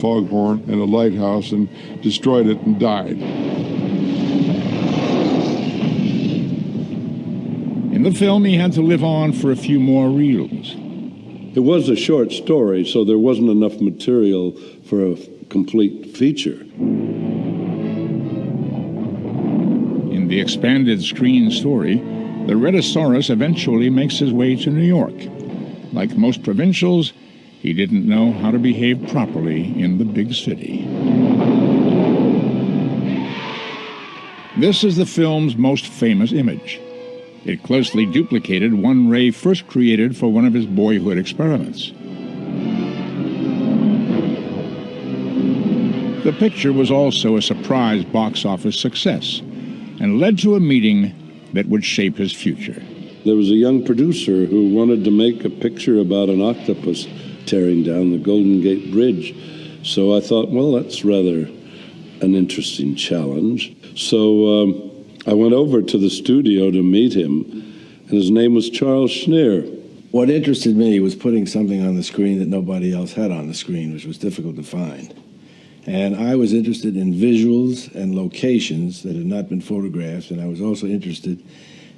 foghorn and a lighthouse and destroyed it and died. In the film, he had to live on for a few more reels. It was a short story, so there wasn't enough material for a complete feature. In the expanded screen story, the Rhedosaurus eventually makes his way to New York. Like most provincials, he didn't know how to behave properly in the big city. This is the film's most famous image. It closely duplicated one Ray first created for one of his boyhood experiments. The picture was also a surprise box office success and led to a meeting that would shape his future. There was a young producer who wanted to make a picture about an octopus tearing down the Golden Gate Bridge. So I thought, well, that's rather an interesting challenge. So I went over to the studio to meet him, and his name was Charles Schneer. What interested me was putting something on the screen that nobody else had on the screen, which was difficult to find. And I was interested in visuals and locations that had not been photographed, and I was also interested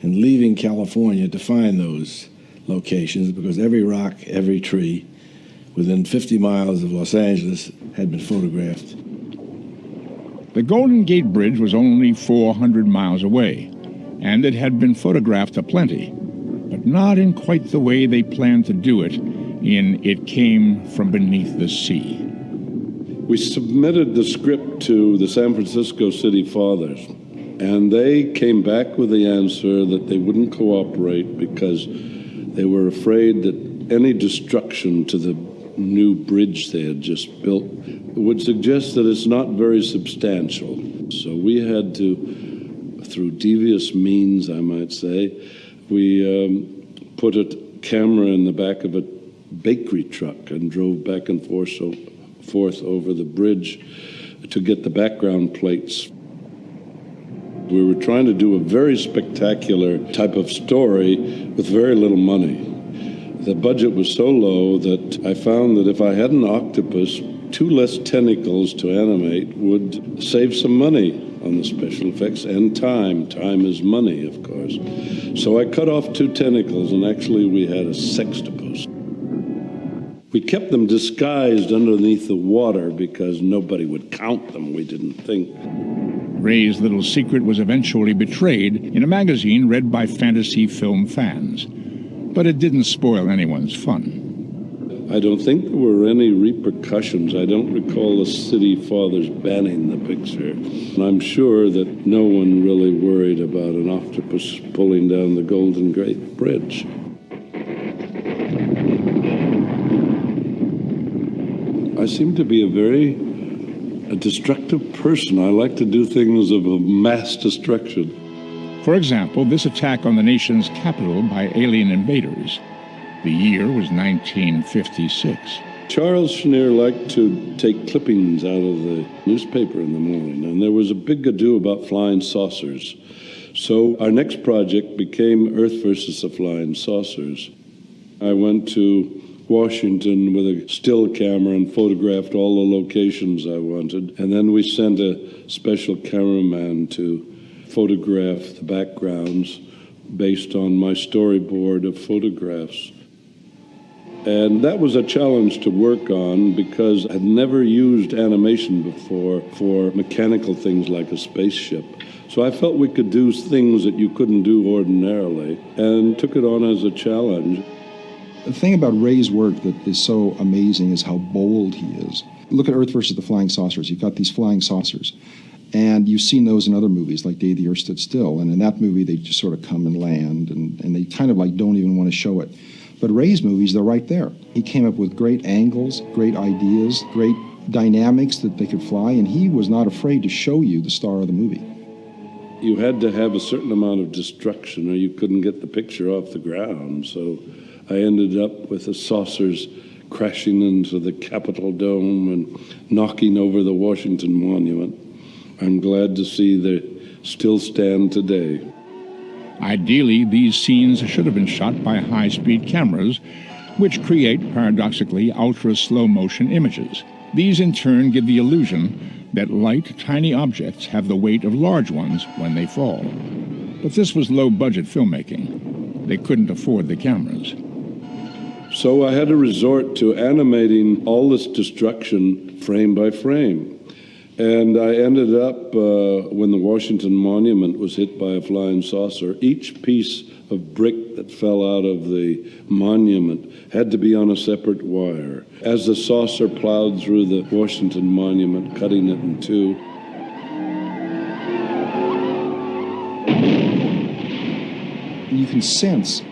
in leaving California to find those locations, because every rock, every tree within 50 miles of Los Angeles had been photographed. The Golden Gate Bridge was only 400 miles away, and it had been photographed aplenty, but not in quite the way they planned to do it in It Came From Beneath the Sea. We submitted the script to the San Francisco City Fathers, and they came back with the answer that they wouldn't cooperate because they were afraid that any destruction to the new bridge they had just built would suggest that it's not very substantial. So we had to, through devious means, I might say, we put a camera in the back of a bakery truck and drove back and forth over the bridge to get the background plates. We were trying to do a very spectacular type of story with very little money. The budget was so low that I found that if I had an octopus, 2 less tentacles to animate would save some money on the special effects and time. Time is money, of course. So I cut off 2 tentacles, and actually we had a sextopus. We kept them disguised underneath the water because nobody would count them, we didn't think. Ray's little secret was eventually betrayed in a magazine read by fantasy film fans. But it didn't spoil anyone's fun. I don't think there were any repercussions. I don't recall the city fathers banning the picture. And I'm sure that no one really worried about an octopus pulling down the Golden Gate Bridge. I seem to be a destructive person. I like to do things of a mass destruction. For example, this attack on the nation's capital by alien invaders. The year was 1956. Charles Schneer liked to take clippings out of the newspaper in the morning, and there was a big ado about flying saucers. So our next project became Earth versus the Flying Saucers. I went to Washington with a still camera and photographed all the locations I wanted, and then we sent a special cameraman to photograph the backgrounds based on my storyboard of photographs. And that was a challenge to work on because I'd never used animation before for mechanical things like a spaceship. So I felt we could do things that you couldn't do ordinarily and took it on as a challenge. The thing about Ray's work that is so amazing is how bold he is. Look at Earth versus the Flying Saucers. You've got these flying saucers. And you've seen those in other movies, like Day the Earth Stood Still. And in that movie, they just sort of come and land, and they kind of like don't even want to show it. But Ray's movies, they're right there. He came up with great angles, great ideas, great dynamics that they could fly, and he was not afraid to show you the star of the movie. You had to have a certain amount of destruction or you couldn't get the picture off the ground. So I ended up with the saucers crashing into the Capitol Dome and knocking over the Washington Monument. I'm glad to see they still stand today. Ideally, these scenes should have been shot by high-speed cameras, which create, paradoxically, ultra-slow-motion images. These in turn give the illusion that light, tiny objects have the weight of large ones when they fall. But this was low-budget filmmaking. They couldn't afford the cameras. So I had to resort to animating all this destruction frame by frame. And I ended up, when the Washington Monument was hit by a flying saucer, each piece of brick that fell out of the monument had to be on a separate wire. As the saucer plowed through the Washington Monument, cutting it in two, you can sense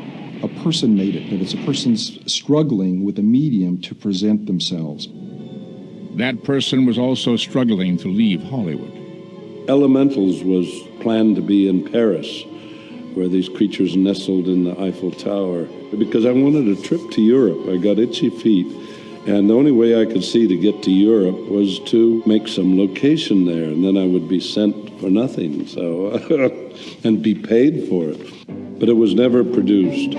a person made it, that it's a person's struggling with a medium to present themselves. That person was also struggling to leave Hollywood. Elementals was planned to be in Paris, where these creatures nestled in the Eiffel Tower. Because I wanted a trip to Europe. I got itchy feet, and the only way I could see to get to Europe was to make some location there, and then I would be sent for nothing, so and be paid for it. But it was never produced.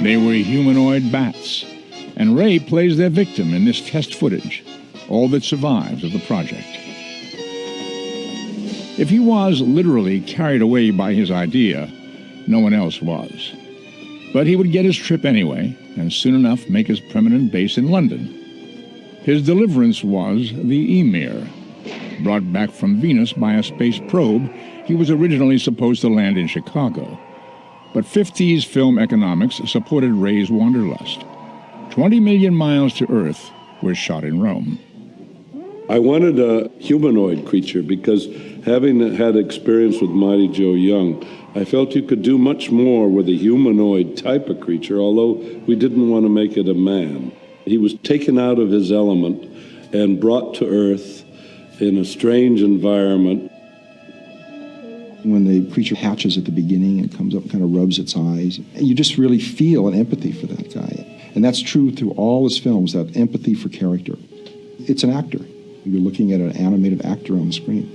They were humanoid bats, and Ray plays their victim in this test footage, all that survives of the project. If he was literally carried away by his idea, no one else was. But he would get his trip anyway, and soon enough make his permanent base in London. His deliverance was the Emir. Brought back from Venus by a space probe, he was originally supposed to land in Chicago. But 50s film economics supported Ray's wanderlust. 20 million miles to Earth were shot in Rome. I wanted a humanoid creature because, having had experience with Mighty Joe Young, I felt you could do much more with a humanoid type of creature, although we didn't want to make it a man. He was taken out of his element and brought to Earth in a strange environment. When the creature hatches at the beginning and comes up and kind of rubs its eyes, you just really feel an empathy for that guy. And that's true through all his films, that empathy for character. It's an actor. You're looking at an animated actor on the screen.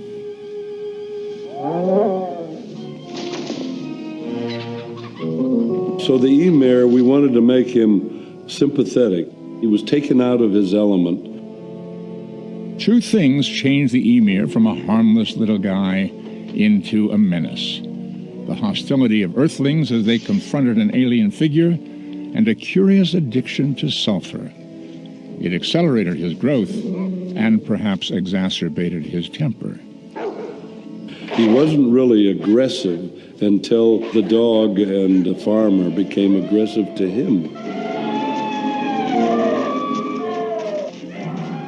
So the Emir, we wanted to make him sympathetic. He was taken out of his element. Two things changed the Emir from a harmless little guy into a menace. The hostility of Earthlings as they confronted an alien figure, and a curious addiction to sulfur. It accelerated his growth and perhaps exacerbated his temper. He wasn't really aggressive until the dog and the farmer became aggressive to him.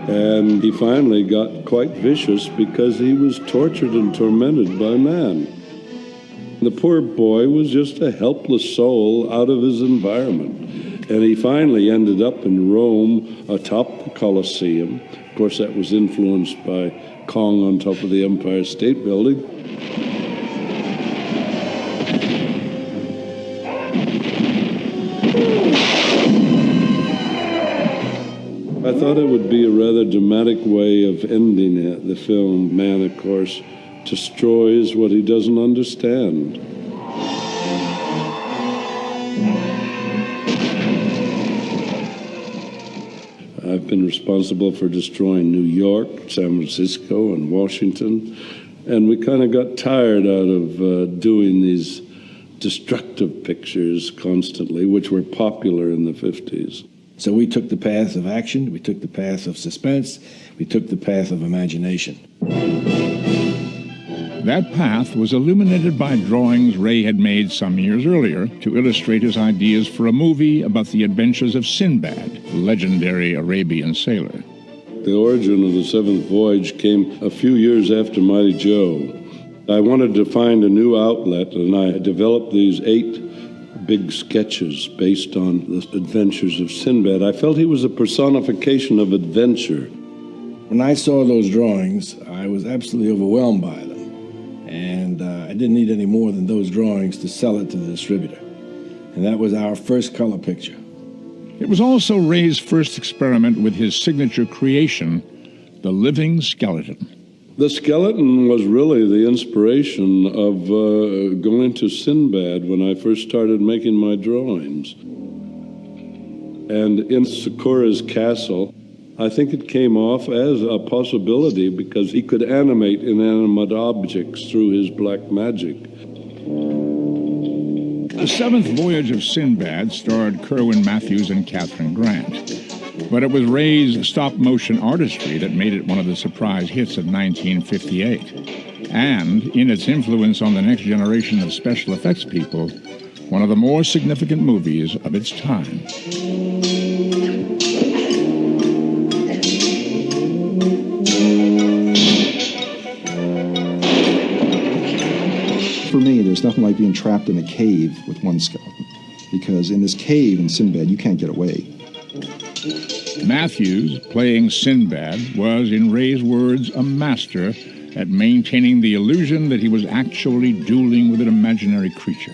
And he finally got quite vicious because he was tortured and tormented by man. The poor boy was just a helpless soul out of his environment. And he finally ended up in Rome atop the Colosseum. Of course, that was influenced by Kong on top of the Empire State Building. I thought it would be a rather dramatic way of ending it. The film, man, of course, destroys what he doesn't understand. I've been responsible for destroying New York, San Francisco, and Washington, and we kind of got tired out of doing these destructive pictures constantly, which were popular in the 50s. So we took the path of action, we took the path of suspense, we took the path of imagination. That path was illuminated by drawings Ray had made some years earlier to illustrate his ideas for a movie about the adventures of Sinbad, the legendary Arabian sailor. The origin of the Seventh Voyage came a few years after Mighty Joe. I wanted to find a new outlet, and I developed these 8 big sketches based on the adventures of Sinbad. I felt he was a personification of adventure. When I saw those drawings, I was absolutely overwhelmed by them. And I didn't need any more than those drawings to sell it to the distributor. And that was our first color picture. It was also Ray's first experiment with his signature creation, the living skeleton. The skeleton was really the inspiration of going to Sinbad when I first started making my drawings. And in Sakura's castle, I think it came off as a possibility because he could animate inanimate objects through his black magic. The Seventh Voyage of Sinbad starred Kerwin Matthews and Catherine Grant. But it was Ray's stop-motion artistry that made it one of the surprise hits of 1958. And, in its influence on the next generation of special effects people, one of the more significant movies of its time. For me, there's nothing like being trapped in a cave with one skeleton. Because in this cave in Sinbad, you can't get away. Matthews, playing Sinbad, was, in Ray's words, a master at maintaining the illusion that he was actually dueling with an imaginary creature.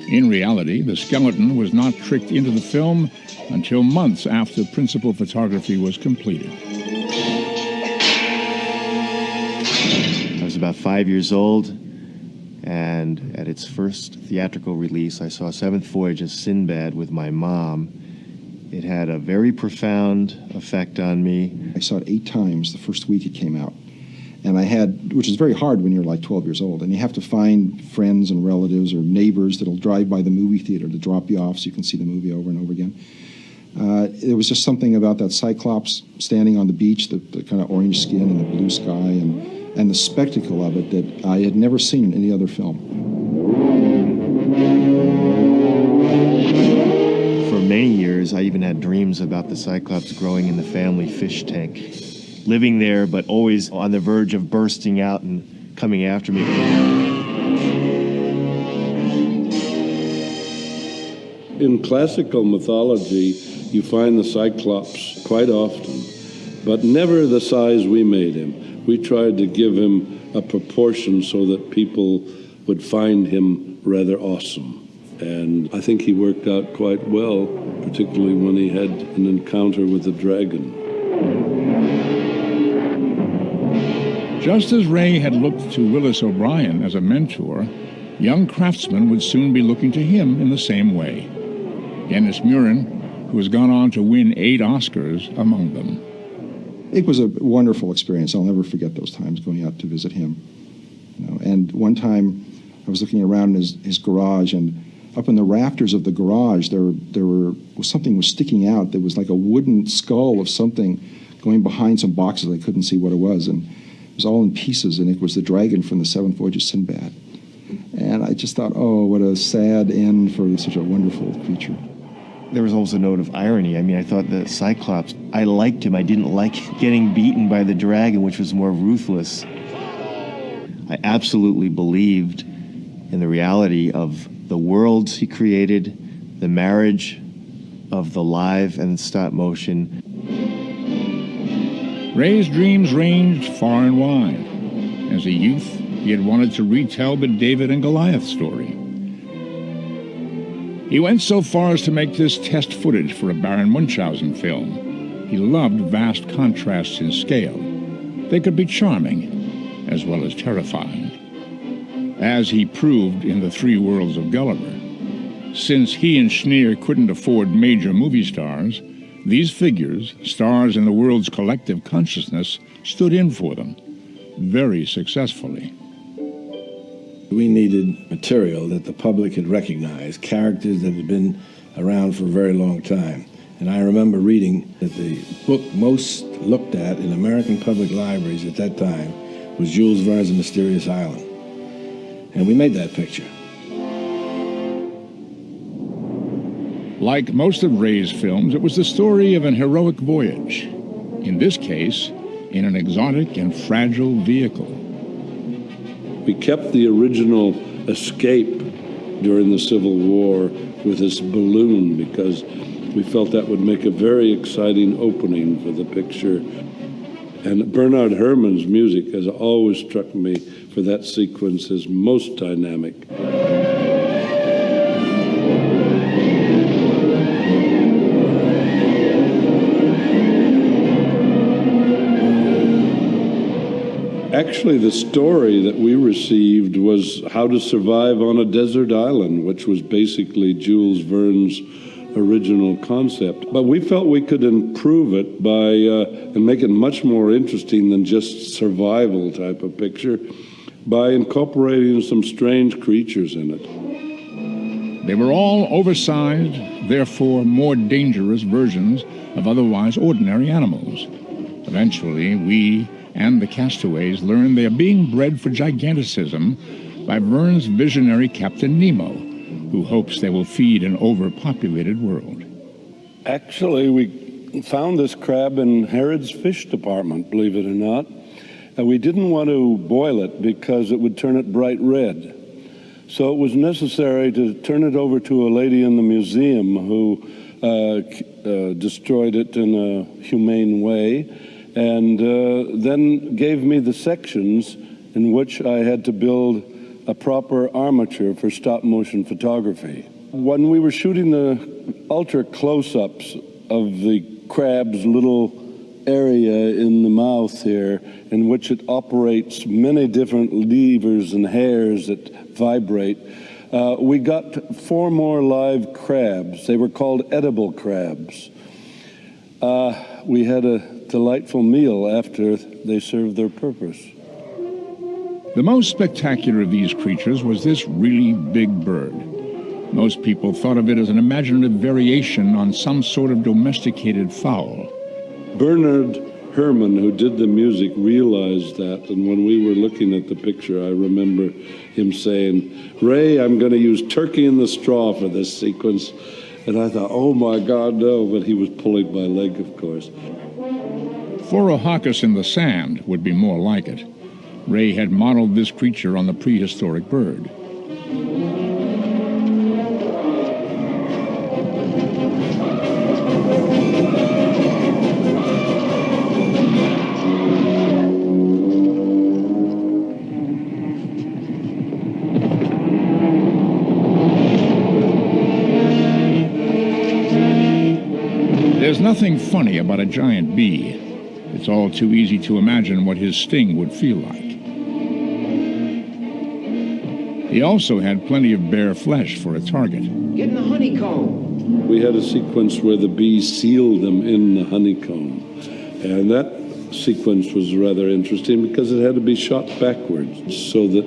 In reality, the skeleton was not tricked into the film until months after principal photography was completed. I was about 5 years old, and at its first theatrical release, I saw Seventh Voyage of Sinbad with my mom. It had a very profound effect on me. I saw it 8 times the first week it came out. And I had, which is very hard when you're like 12 years old, and you have to find friends and relatives or neighbors that'll drive by the movie theater to drop you off so you can see the movie over and over again. It was just something about that Cyclops standing on the beach, the kind of orange skin and the blue sky, and the spectacle of it that I had never seen in any other film. For many years, I even had dreams about the Cyclops growing in the family fish tank, living there, but always on the verge of bursting out and coming after me. In classical mythology, you find the Cyclops quite often, but never the size we made him. We tried to give him a proportion so that people would find him rather awesome. And I think he worked out quite well, particularly when he had an encounter with the dragon. Just as Ray had looked to Willis O'Brien as a mentor, young craftsmen would soon be looking to him in the same way. Dennis Muren, who has gone on to win 8 Oscars among them. It was a wonderful experience. I'll never forget those times going out to visit him. And one time I was looking around in his garage, and up in the rafters of the garage there was something was sticking out that was like a wooden skull of something going behind some boxes. I couldn't see what it was, and it was all in pieces, and it was the dragon from the Seventh Voyage of Sinbad. And I just thought, oh, what a sad end for such a wonderful creature. There was almost a note of irony. I mean, I thought the Cyclops, I liked him. I didn't like getting beaten by the dragon, which was more ruthless. I absolutely believed in the reality of the worlds he created, the marriage of the live and stop motion. Ray's dreams ranged far and wide. As a youth, he had wanted to retell the David and Goliath story. He went so far as to make this test footage for a Baron Munchausen film. He loved vast contrasts in scale. They could be charming, as well as terrifying. As he proved in The 3 Worlds of Gulliver. Since he and Schneer couldn't afford major movie stars, these figures, stars in the world's collective consciousness, stood in for them, very successfully. We needed material that the public had recognized, characters that had been around for a very long time. And I remember reading that the book most looked at in American public libraries at that time was Jules Verne's A Mysterious Island. And we made that picture. Like most of Ray's films, it was the story of an heroic voyage. In this case, in an exotic and fragile vehicle. We kept the original escape during the Civil War with this balloon because we felt that would make a very exciting opening for the picture. And Bernard Herrmann's music has always struck me for that sequence as most dynamic. Actually, the story that we received was How to Survive on a Desert Island, which was basically Jules Verne's original concept. But we felt we could improve it by and make it much more interesting than just survival type of picture by incorporating some strange creatures in it. They were all oversized, therefore more dangerous versions of otherwise ordinary animals. Eventually, we and the castaways learned they are being bred for giganticism by Verne's visionary Captain Nemo, who hopes they will feed an overpopulated world. Actually, we found this crab in Harrod's fish department, believe it or not. And we didn't want to boil it because it would turn it bright red. So it was necessary to turn it over to a lady in the museum who destroyed it in a humane way, and then gave me the sections in which I had to build a proper armature for stop-motion photography. When we were shooting the ultra close-ups of the crab's little area in the mouth here, in which it operates many different levers and hairs that vibrate, we got 4 more live crabs. They were called edible crabs. We had a delightful meal after they served their purpose. The most spectacular of these creatures was this really big bird. Most people thought of it as an imaginative variation on some sort of domesticated fowl. Bernard Herrmann, who did the music, realized that, and when we were looking at the picture, I remember him saying, "Ray, I'm going to use turkey in the straw for this sequence." And I thought, oh my God, no, but he was pulling my leg, of course. Phororhacus in the sand would be more like it. Ray had modeled this creature on the prehistoric bird. There's nothing funny about a giant bee. It's all too easy to imagine what his sting would feel like. He also had plenty of bare flesh for a target. Get in the honeycomb. We had a sequence where the bee sealed them in the honeycomb. And that sequence was rather interesting because it had to be shot backwards so that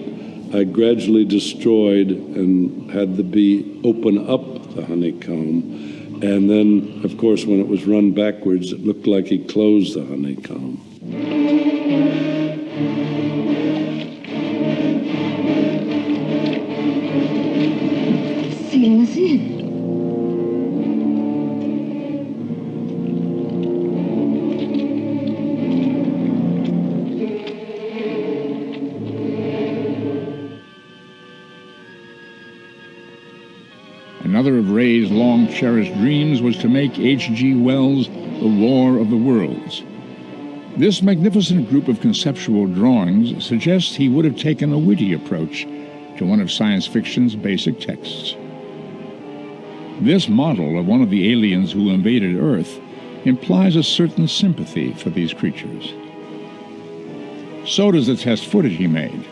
I gradually destroyed and had the bee open up the honeycomb. And then, of course, when it was run backwards, it looked like he closed the honeycomb. Sealing us in. Another of Ray's long-cherished dreams was to make H.G. Wells' The War of the Worlds. This magnificent group of conceptual drawings suggests he would have taken a witty approach to one of science fiction's basic texts. This model of one of the aliens who invaded Earth implies a certain sympathy for these creatures. So does the test footage he made.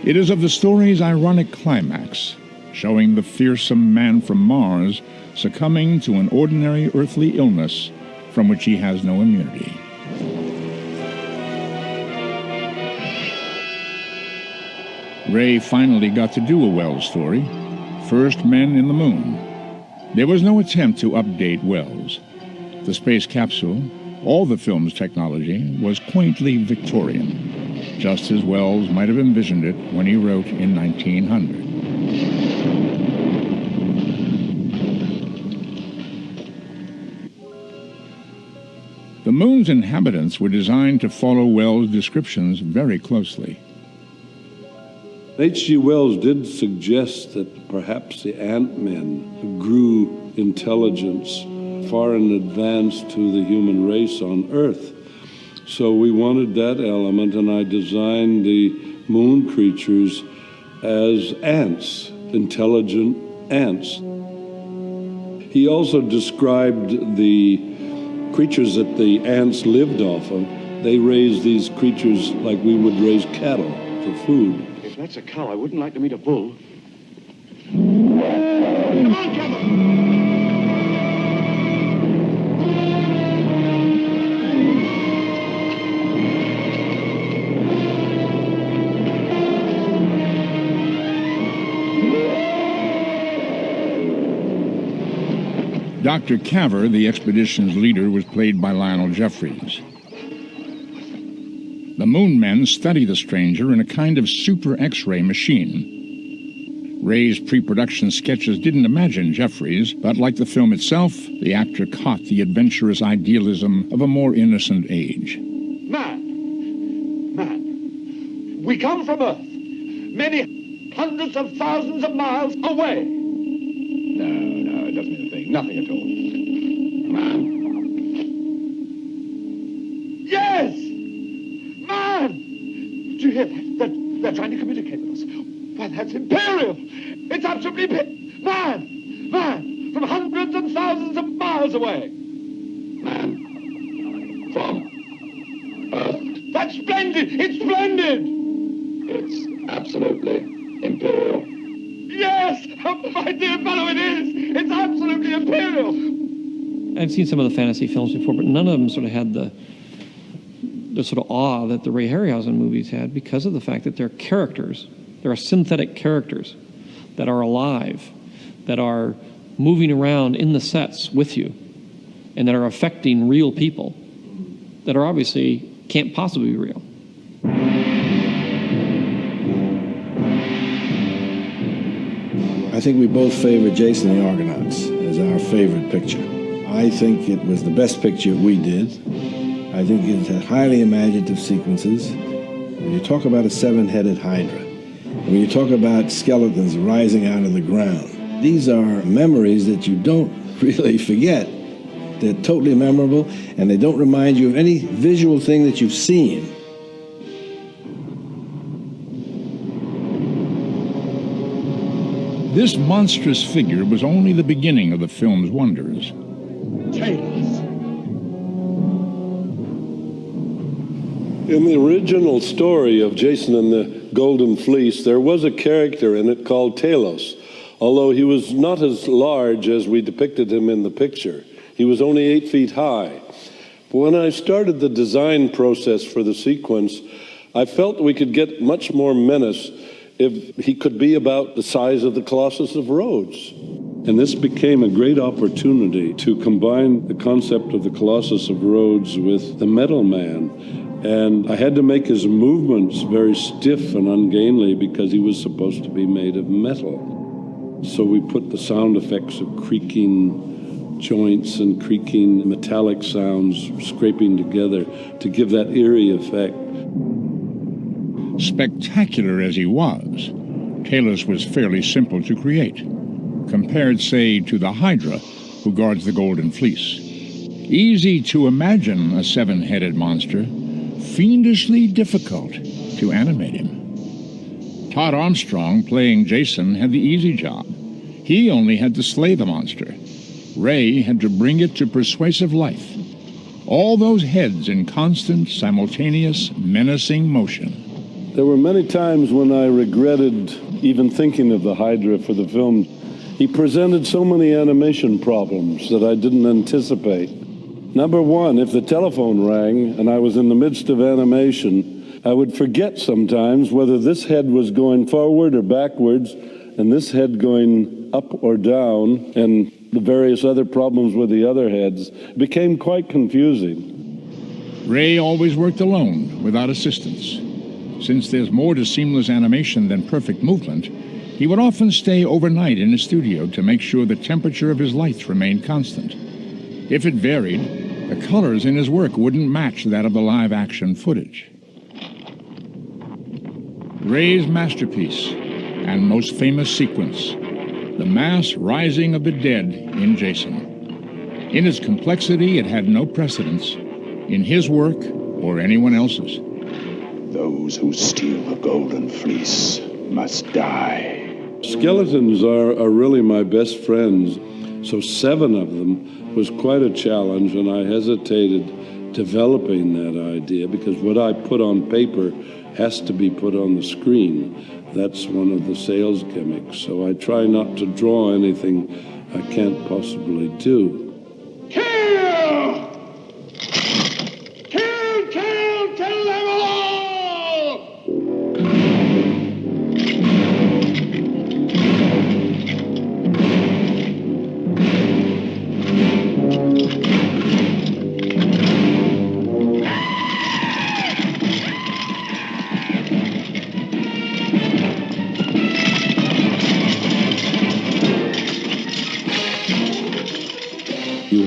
It is of the story's ironic climax, showing the fearsome man from Mars succumbing to an ordinary earthly illness from which he has no immunity. Ray finally got to do a Wells story, First Men in the Moon. There was no attempt to update Wells. The space capsule, all the film's technology, was quaintly Victorian, just as Wells might have envisioned it when he wrote in 1900. The moon's inhabitants were designed to follow Wells' descriptions very closely. H.G. Wells did suggest that perhaps the ant-men grew intelligence far in advance to the human race on Earth. So we wanted that element, and I designed the moon creatures as ants, intelligent ants. He also described the creatures that the ants lived off of. They raised these creatures like we would raise cattle for food. If that's a cow, I wouldn't like to meet a bull. Come on, come on. Dr. Caver, the expedition's leader, was played by Lionel Jeffries. The Moon Men study the stranger in a kind of super X-ray machine. Ray's pre-production sketches didn't imagine Jeffries, but like the film itself, the actor caught the adventurous idealism of a more innocent age. Man, we come from Earth, many hundreds of thousands of miles away. No, it doesn't mean a thing, nothing at all. Man. Yes! Man! Do you hear that? They're trying to communicate with us. Why, that's imperial! It's absolutely man! From hundreds and thousands of miles away! Man. From Earth. That's splendid! It's splendid! It's absolutely imperial. Yes! Oh, my dear fellow, it is! It's absolutely imperial! I've seen some of the fantasy films before, but none of them sort of had the sort of awe that the Ray Harryhausen movies had because of the fact that they're characters. There are synthetic characters that are alive, that are moving around in the sets with you, and that are affecting real people that are obviously can't possibly be real. I think we both favor Jason and the Argonauts as our favorite picture. I think it was the best picture we did. I think it had highly imaginative sequences. When you talk about a seven-headed hydra, when you talk about skeletons rising out of the ground, these are memories that you don't really forget. They're totally memorable, and they don't remind you of any visual thing that you've seen. This monstrous figure was only the beginning of the film's wonders. In the original story of Jason and the Golden Fleece, there was a character in it called Talos, although he was not as large as we depicted him in the picture. He was only 8 feet high. But when I started the design process for the sequence, I felt we could get much more menace if he could be about the size of the Colossus of Rhodes. And this became a great opportunity to combine the concept of the Colossus of Rhodes with the Metal Man. And I had to make his movements very stiff and ungainly because he was supposed to be made of metal. So we put the sound effects of creaking joints and creaking metallic sounds scraping together to give that eerie effect. Spectacular as he was, Talos was fairly simple to create, compared, say, to the Hydra, who guards the Golden Fleece. Easy to imagine a seven-headed monster, fiendishly difficult to animate him. Todd Armstrong, playing Jason, had the easy job. He only had to slay the monster. Ray had to bring it to persuasive life. All those heads in constant, simultaneous, menacing motion. There were many times when I regretted even thinking of the Hydra for the film. He presented so many animation problems that I didn't anticipate. Number one, if the telephone rang and I was in the midst of animation, I would forget sometimes whether this head was going forward or backwards, and this head going up or down, and the various other problems with the other heads. It became quite confusing. Ray always worked alone, without assistance. Since there's more to seamless animation than perfect movement, he would often stay overnight in his studio to make sure the temperature of his lights remained constant. If it varied, the colors in his work wouldn't match that of the live-action footage. Ray's masterpiece and most famous sequence, the mass rising of the dead in Jason. In its complexity, it had no precedence in his work or anyone else's. Those who steal the Golden Fleece must die. Skeletons are really my best friends, so 7 of them was quite a challenge, and I hesitated developing that idea because what I put on paper has to be put on the screen. That's one of the sales gimmicks, so I try not to draw anything I can't possibly do. Kill! Kill, kill, kill them all!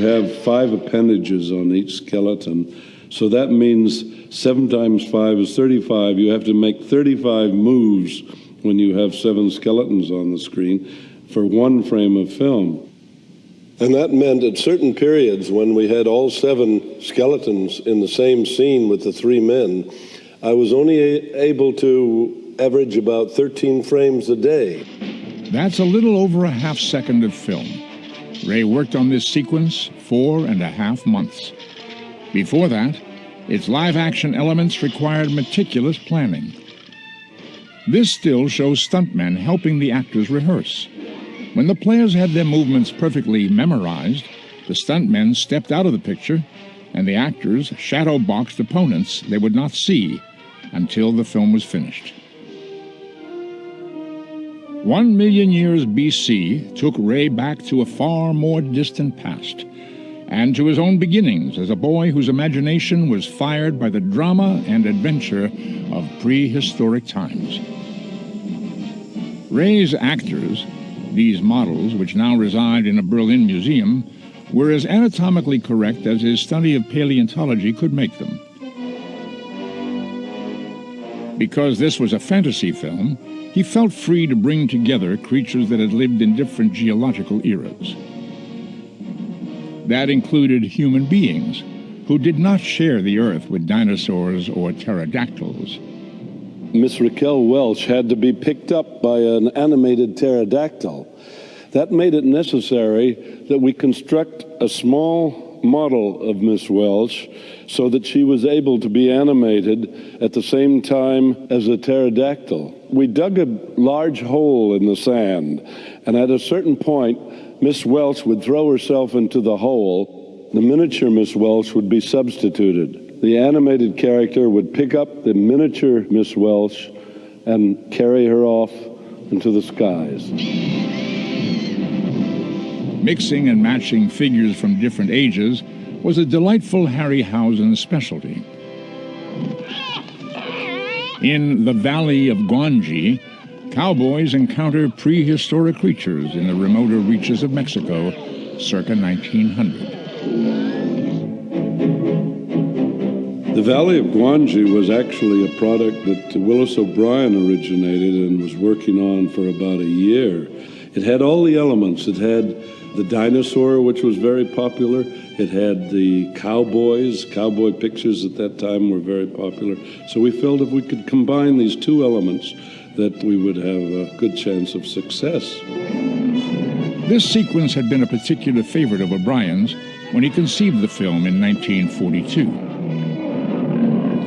have 5 appendages on each skeleton. So that means 7 times 5 is 35. You have to make 35 moves when you have 7 skeletons on the screen for 1 frame of film. And that meant at certain periods when we had all 7 skeletons in the same scene with the 3 men, I was only able to average about 13 frames a day. That's a little over a half second of film. Ray worked on this sequence 4.5 months. Before that, its live-action elements required meticulous planning. This still shows stuntmen helping the actors rehearse. When the players had their movements perfectly memorized, the stuntmen stepped out of the picture, and the actors shadow-boxed opponents they would not see until the film was finished. 1 million years BC took Ray back to a far more distant past, and to his own beginnings as a boy whose imagination was fired by the drama and adventure of prehistoric times. Ray's actors, these models, which now reside in a Berlin museum, were as anatomically correct as his study of paleontology could make them. Because this was a fantasy film, he felt free to bring together creatures that had lived in different geological eras. That included human beings who did not share the Earth with dinosaurs or pterodactyls. Miss Raquel Welch had to be picked up by an animated pterodactyl. That made it necessary that we construct a small model of Miss Welch so that she was able to be animated at the same time as a pterodactyl. We dug a large hole in the sand, and at a certain point, Miss Welch would throw herself into the hole. The miniature Miss Welch would be substituted. The animated character would pick up the miniature Miss Welch and carry her off into the skies. Mixing and matching figures from different ages was a delightful Harryhausen specialty. In the Valley of Guanji, cowboys encounter prehistoric creatures in the remoter reaches of Mexico circa 1900. The Valley of Guanji was actually a product that Willis O'Brien originated and was working on for about a year. It had all the elements. It had the dinosaur, which was very popular. It had the cowboys. Cowboy pictures at that time were very popular. So we felt if we could combine these 2 elements, that we would have a good chance of success. This sequence had been a particular favorite of O'Brien's when he conceived the film in 1942.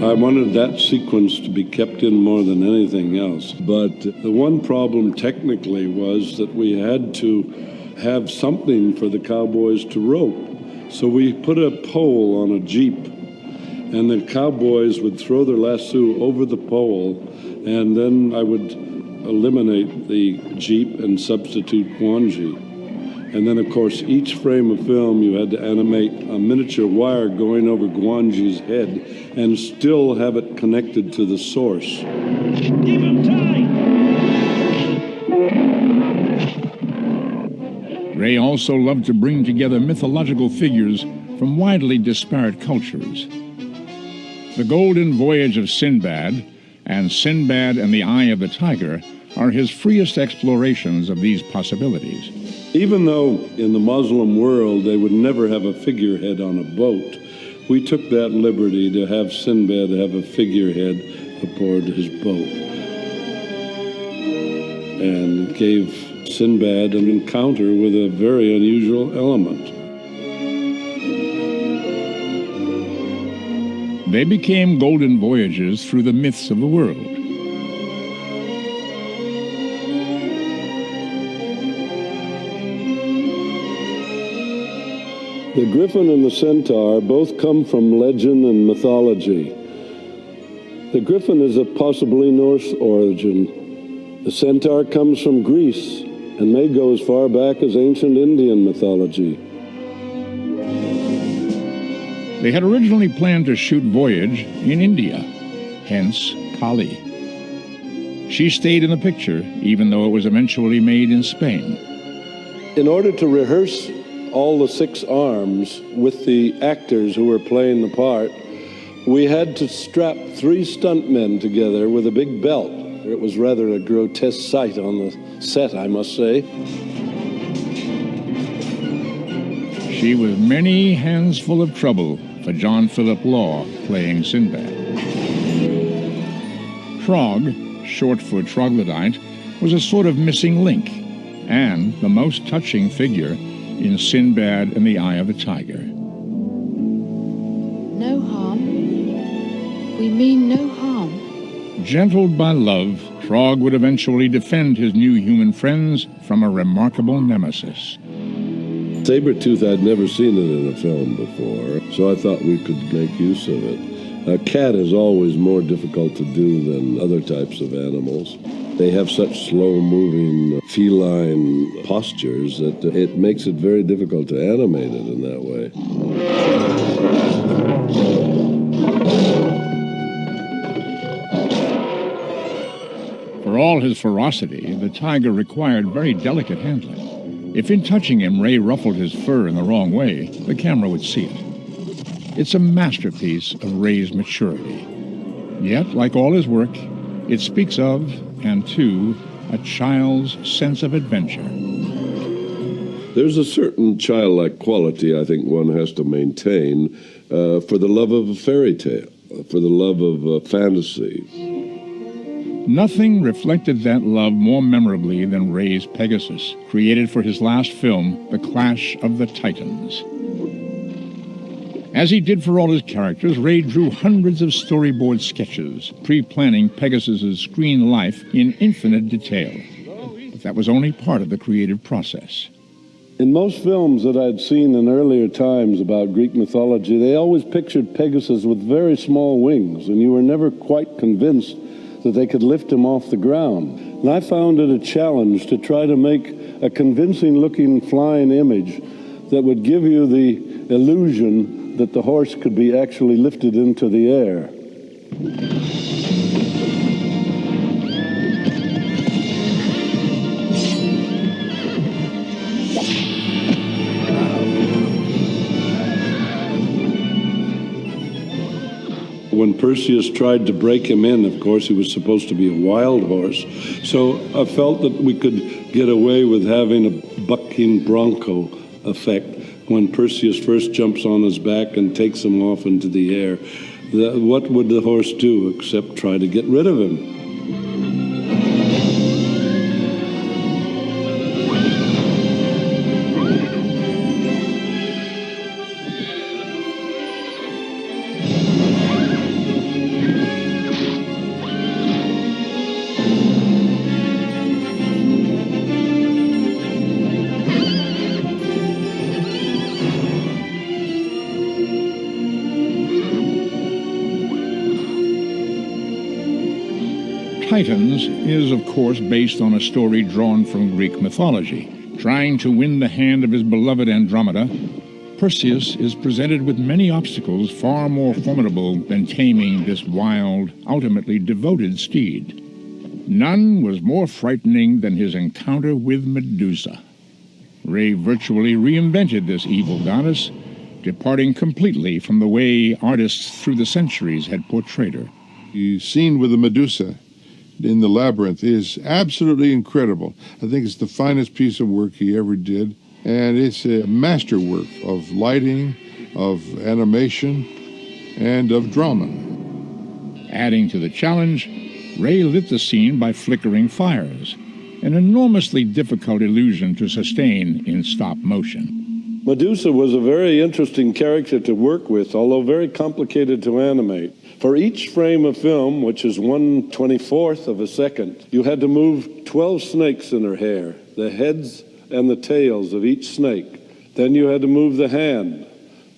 I wanted that sequence to be kept in more than anything else. But the one problem technically was that we had to have something for the cowboys to rope. So we put a pole on a Jeep, and the cowboys would throw their lasso over the pole, and then I would eliminate the Jeep and substitute Guanji. And then, of course, each frame of film you had to animate a miniature wire going over Guanji's head and still have it connected to the source. Keep him tight! Ray also loved to bring together mythological figures from widely disparate cultures. The Golden Voyage of Sinbad and Sinbad and the Eye of the Tiger are his freest explorations of these possibilities. Even though in the Muslim world they would never have a figurehead on a boat, we took that liberty to have Sinbad have a figurehead aboard his boat, and gave Sinbad an encounter with a very unusual element. They became golden voyages through the myths of the world. The griffin and the centaur both come from legend and mythology. The griffin is of possibly Norse origin. The centaur comes from Greece and may go as far back as ancient Indian mythology. They had originally planned to shoot Voyage in India, hence Kali. She stayed in the picture, even though it was eventually made in Spain. In order to rehearse all the 6 arms with the actors who were playing the part, we had to strap 3 stuntmen together with a big belt. It was rather a grotesque sight on the set, I must say. She was many hands full of trouble for John Philip Law playing Sinbad. Trog, short for troglodyte, was a sort of missing link, and the most touching figure in Sinbad and the Eye of the Tiger. No harm. We mean no harm. Gentled by love, Trog would eventually defend his new human friends from a remarkable nemesis. Sabretooth, I'd never seen it in a film before, so I thought we could make use of it. A cat is always more difficult to do than other types of animals. They have such slow-moving feline postures that it makes it very difficult to animate it in that way. For all his ferocity, the tiger required very delicate handling. If in touching him, Ray ruffled his fur in the wrong way, the camera would see it. It's a masterpiece of Ray's maturity. Yet, like all his work, it speaks of, and to, a child's sense of adventure. There's a certain childlike quality I think one has to maintain for the love of a fairy tale, for the love of fantasy. Nothing reflected that love more memorably than Ray's Pegasus, created for his last film, The Clash of the Titans. As he did for all his characters, Ray drew hundreds of storyboard sketches, pre-planning Pegasus's screen life in infinite detail. But that was only part of the creative process. In most films that I'd seen in earlier times about Greek mythology, they always pictured Pegasus with very small wings, and you were never quite convinced that they could lift him off the ground. And I found it a challenge to try to make a convincing-looking flying image that would give you the illusion that the horse could be actually lifted into the air. When Perseus tried to break him in, of course, he was supposed to be a wild horse. So I felt that we could get away with having a bucking bronco effect when Perseus first jumps on his back and takes him off into the air. What would the horse do except try to get rid of him? Titans is, of course, based on a story drawn from Greek mythology. Trying to win the hand of his beloved Andromeda, Perseus is presented with many obstacles far more formidable than taming this wild, ultimately devoted steed. None was more frightening than his encounter with Medusa. Ray virtually reinvented this evil goddess, departing completely from the way artists through the centuries had portrayed her. The scene with the Medusa in the labyrinth is absolutely incredible. I think it's the finest piece of work he ever did, and it's a masterwork of lighting, of animation, and of drama. Adding to the challenge, Ray lit the scene by flickering fires, an enormously difficult illusion to sustain in stop motion. Medusa was a very interesting character to work with, although very complicated to animate. For each frame of film, which is 1/24th of a second, you had to move 12 snakes in her hair, the heads and the tails of each snake. Then you had to move the hand.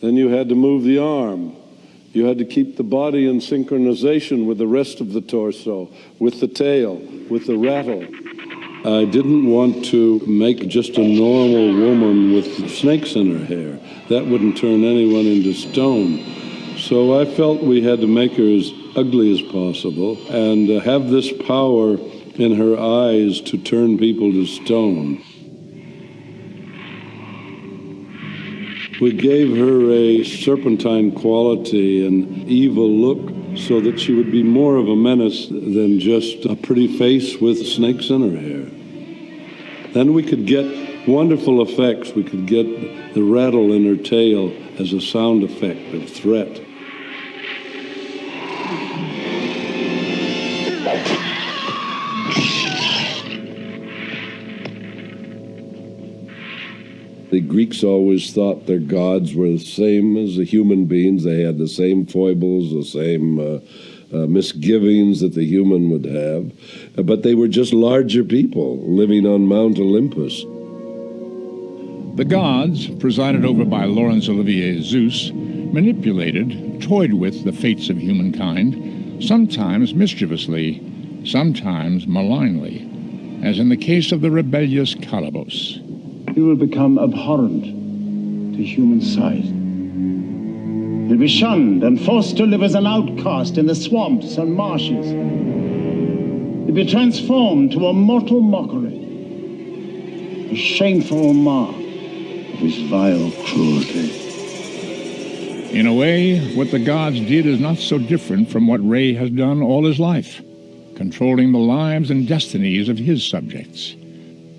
Then you had to move the arm. You had to keep the body in synchronization with the rest of the torso, with the tail, with the rattle. I didn't want to make just a normal woman with snakes in her hair. That wouldn't turn anyone into stone. So I felt we had to make her as ugly as possible and have this power in her eyes to turn people to stone. We gave her a serpentine quality, an evil look, so that she would be more of a menace than just a pretty face with snakes in her hair. Then we could get wonderful effects. We could get the rattle in her tail as a sound effect of threat. The Greeks always thought their gods were the same as the human beings. They had the same foibles, the same misgivings that the human would have. But they were just larger people living on Mount Olympus. The gods, presided over by Laurence Olivier's Zeus, manipulated, toyed with the fates of humankind, sometimes mischievously, sometimes malignly, as in the case of the rebellious Calibos. He will become abhorrent to human sight. He'll be shunned and forced to live as an outcast in the swamps and marshes. He'll be transformed to a mortal mockery, a shameful mark of his vile cruelty. In a way, what the gods did is not so different from what Ray has done all his life, controlling the lives and destinies of his subjects.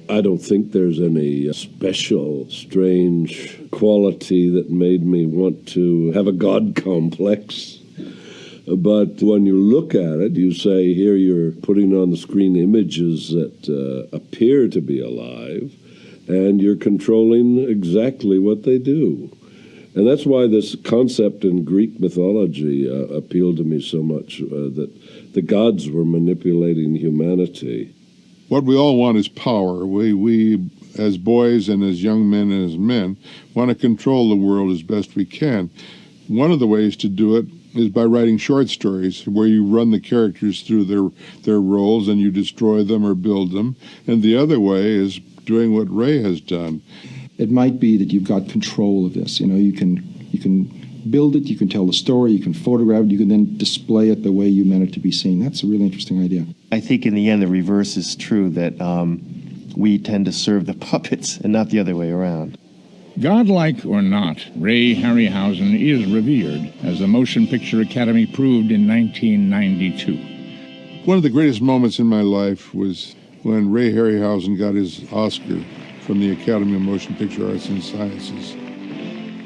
I don't think there's any special, strange quality that made me want to have a God complex. But when you look at it, you say, here you're putting on the screen images that appear to be alive, and you're controlling exactly what they do. And that's why this concept in Greek mythology appealed to me so much, that the gods were manipulating humanity. What we all want is power. We, as boys and as young men and as men, want to control the world as best we can. One of the ways to do it is by writing short stories where you run the characters through their roles and you destroy them or build them. And the other way is doing what Ray has done. It might be that you've got control of this. You know, you can build it, you can tell the story, you can photograph it, you can then display it the way you meant it to be seen. That's a really interesting idea. I think in the end the reverse is true, that we tend to serve the puppets and not the other way around. Godlike or not, Ray Harryhausen is revered, as the Motion Picture Academy proved in 1992. One of the greatest moments in my life was when Ray Harryhausen got his Oscar from the Academy of Motion Picture Arts and Sciences.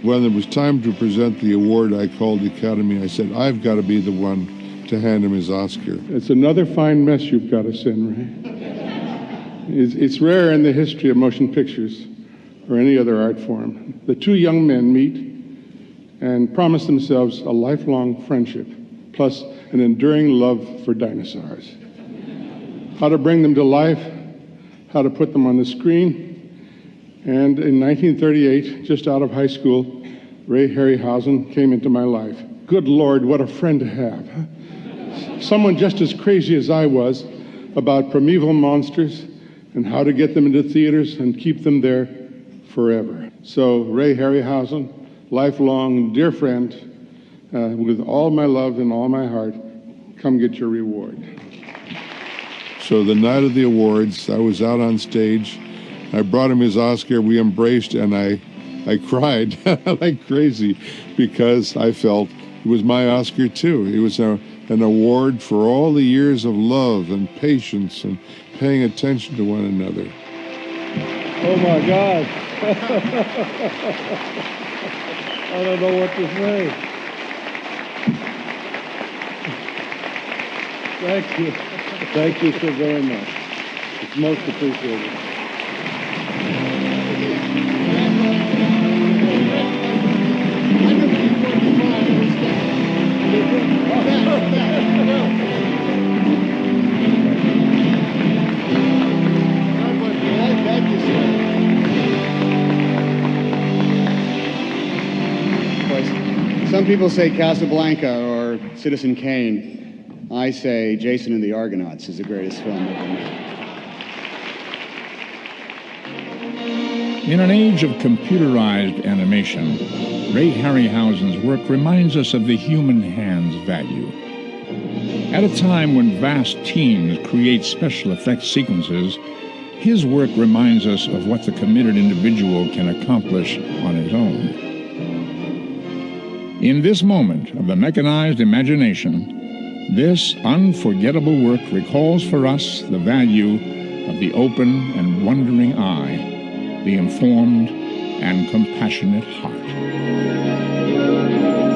When it was time to present the award, I called the Academy. I said, I've got to be the one to hand him his Oscar. It's another fine mess you've got us in, Ray. It's rare in the history of motion pictures or any other art form. The two young men meet and promise themselves a lifelong friendship, plus an enduring love for dinosaurs. How to bring them to life, how to put them on the screen. And in 1938, just out of high school, Ray Harryhausen came into my life. Good Lord, what a friend to have. Someone just as crazy as I was about primeval monsters and how to get them into theaters and keep them there forever. So Ray Harryhausen, lifelong dear friend, with all my love and all my heart, come get your reward. So the night of the awards, I was out on stage. I brought him his Oscar, we embraced, and I cried like crazy because I felt it was my Oscar too. It was an award for all the years of love and patience and paying attention to one another. Oh my God. I don't know what to say. Thank you. Thank you so very much. It's most appreciated. Some people say Casablanca or Citizen Kane. I say Jason and the Argonauts is the greatest film ever made. In an age of computerized animation, Ray Harryhausen's work reminds us of the human hand's value. At a time when vast teams create special effects sequences, his work reminds us of what the committed individual can accomplish on his own. In this moment of the mechanized imagination, this unforgettable work recalls for us the value of the open and wondering eye, the informed and compassionate heart.